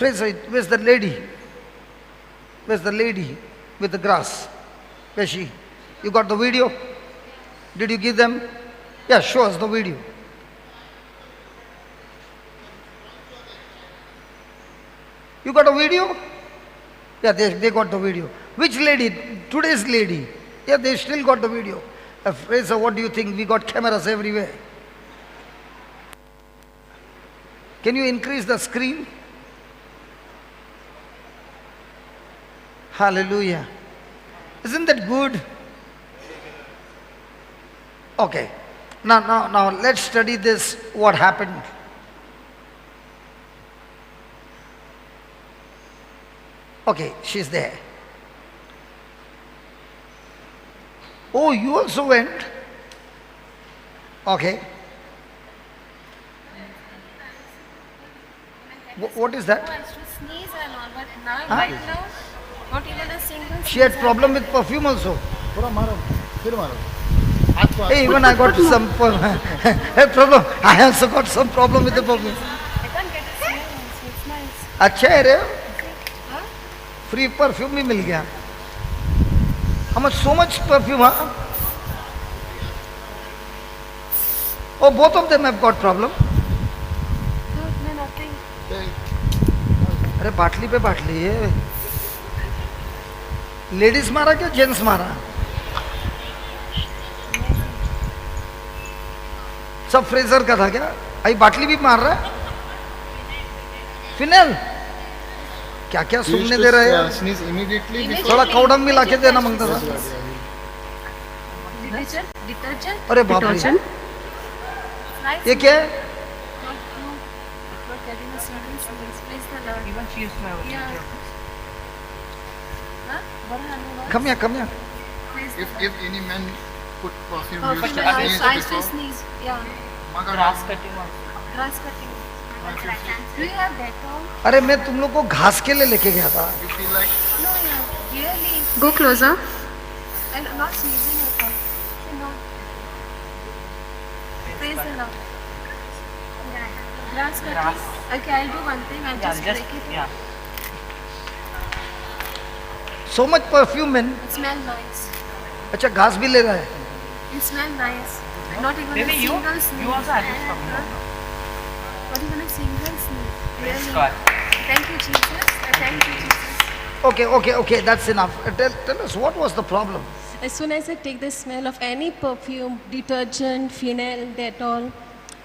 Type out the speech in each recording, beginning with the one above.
Fraser, where's the lady? Where's the lady with the grass? Where's she? You got the video? Did you give them? Yeah, show us the video. You got a video? Yeah, they got the video. Which lady? Today's lady. Yeah, they still got the video. Fraser, what do you think? We got cameras everywhere. Can you increase the screen? Hallelujah. Isn't that good? Okay. Now let's study this, what happened. Okay, she's there. Oh, you also went? Okay. What is that? I used to sneeze and all, but now, right now, not even a single She had sneeze problem with perfume also. थोड़ा मारो फिर मारो Hey, even I got some problem. I also got some problem with the perfume. I can't get a smell, so it's nice. अच्छा है रे, Huh? free perfume भी मिल गया. How much? So much perfume, huh? Oh, both of them have got problem. No, nothing. अरे बाटली पे बाटली है. लेडीज मारा क्या जेंट्स मारा? सब फ्रेजर का था क्या? अभी बाटली भी मार रहा है? फिनेल? क्या क्या सुनने दे रहे हैं? sneeze immediately before थोड़ा काउडम भी लाके देना मांगता था. Detergent? अरे बाप रे, Nice. ये क्या है? Not getting a single sneeze. Praise the Lord. Even she used to have a Yeah. Huh? What? Come here, come here. Praise the if any man put perfume Lord. used But to I sneeze used to before sneeze. Yeah. grass cutting also. Grass cutting. Do you have Dettol? अरे मैं तुम लोग को घास के लिए लेके गया था. you feel like No, yeah. Really. Go closer. And I'm not sneezing at all. No. Praise the Lord. Grass cutting. Grass. Okay, I'll do one thing. I'll Yeah, just just break it. yeah. So much perfume man. It smells nice. अच्छा घास भी ले रहा है. It smells nice. Not even Maybe a you single sneeze. you also had this problem. Not even a single sneeze. Praise Really. God. Thank you, Jesus. Thank you, Jesus. Okay, that's enough. Tell us, what was the problem? As soon as I take the smell of any perfume, detergent, phenyl, Dettol,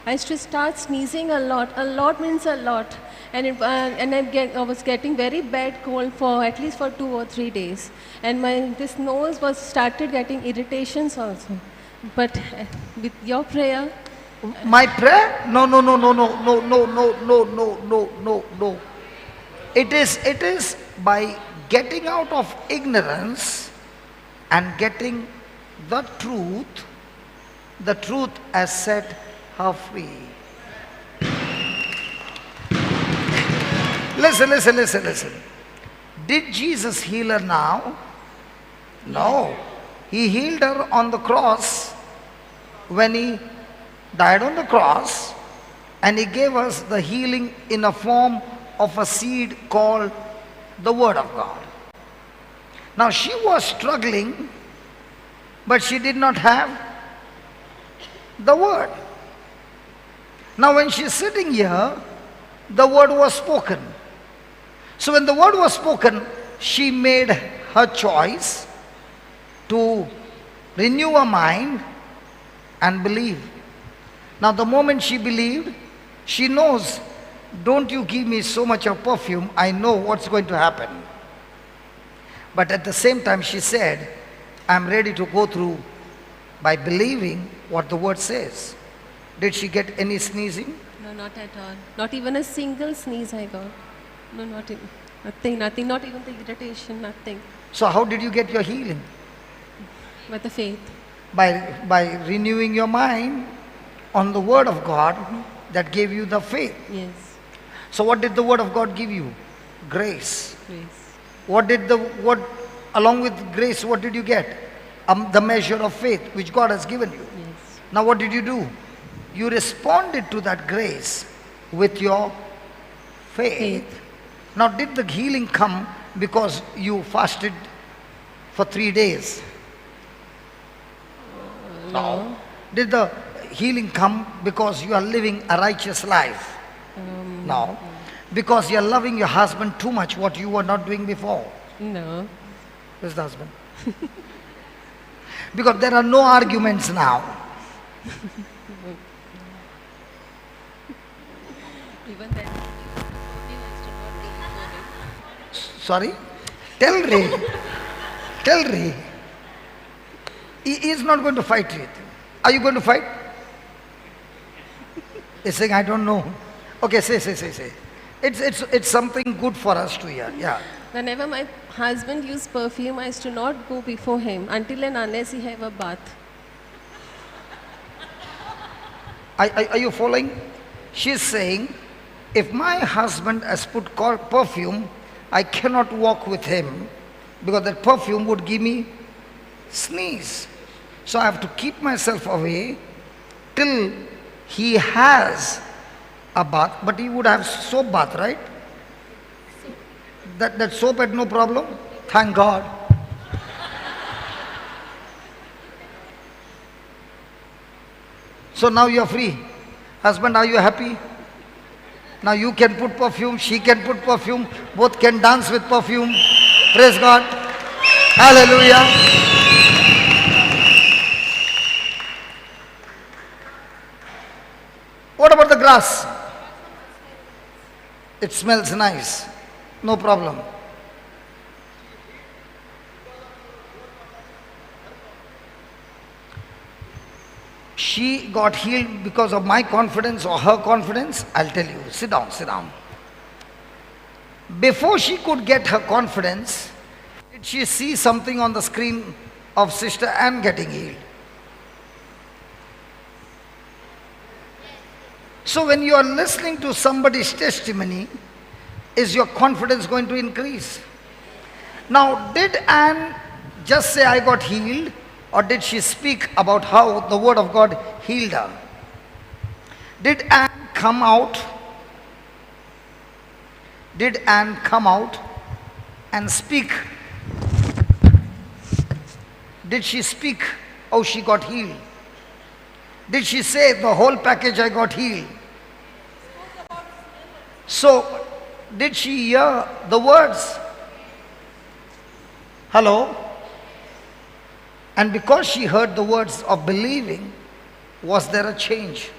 I used to start sneezing a lot. A lot means a lot. And I was getting very bad cold for at least for 2 or 3 days. And this nose was started getting irritations also. But with your prayer, My prayer? No. It is by getting out of ignorance and getting the truth has set her free. Listen. Did Jesus heal her now? No. He healed her on the cross when he died on the cross, and he gave us the healing in a form of a seed called the Word of God. Now she was struggling, but she did not have the Word. Now when she's sitting here, the Word was spoken. So when the Word was spoken, she made her choice to renew her mind and believe. Now the moment she believed, she knows, don't you give me so much of perfume, I know what's going to happen. But at the same time she said, I'm ready to go through by believing what the Word says. Did she get any sneezing? no, not at all. Not even a single sneeze I got. No, nothing, not even the irritation, nothing. So how did you get your healing? But the faith. By renewing your mind on the Word of God that gave you the faith. Yes, So what did the Word of God give you? Grace. grace. Along with grace, what did you get? The measure of faith which God has given you. Yes. Now what did you do? You responded to that grace with your faith. Now, did the healing come because you fasted for 3 days? No. Did the healing come because you are living a righteous life? No. Because you are loving your husband too much, what you were not doing before? No. Where's the husband? Because there are no arguments now. Even then, he wants to not go before him. Sorry? Tell Ray. Tell Ray. He is not going to fight with you. Are you going to fight? He's saying, I don't know. Okay, say. It's something good for us to hear. Yeah. Whenever my husband used perfume, I used to not go before him until and unless he have a bath. Are you following? She's saying, if my husband has put perfume, I cannot walk with him because that perfume would give me sneeze. So I have to keep myself away till he has a bath. But he would have soap bath, right? That soap had no problem? Thank God. So now you are free. Husband, are you happy? Now you can put perfume, she can put perfume, both can dance with perfume. Praise God. Hallelujah. What about the grass? It smells nice. No problem. She got healed because of my confidence or her confidence? I'll tell you. Sit down, sit down. Before she could get her confidence, did she see something on the screen of Sister Anne getting healed? So when you are listening to somebody's testimony, is your confidence going to increase? Now, did Anne just say, I got healed? Or did she speak about how the word of God healed her? Did Anne come out? Did Anne come out and speak? Did she speak how she got healed? Did she say the whole package, I got healed? So, did she hear the words? Hello? And because she heard the words of believing, was there a change?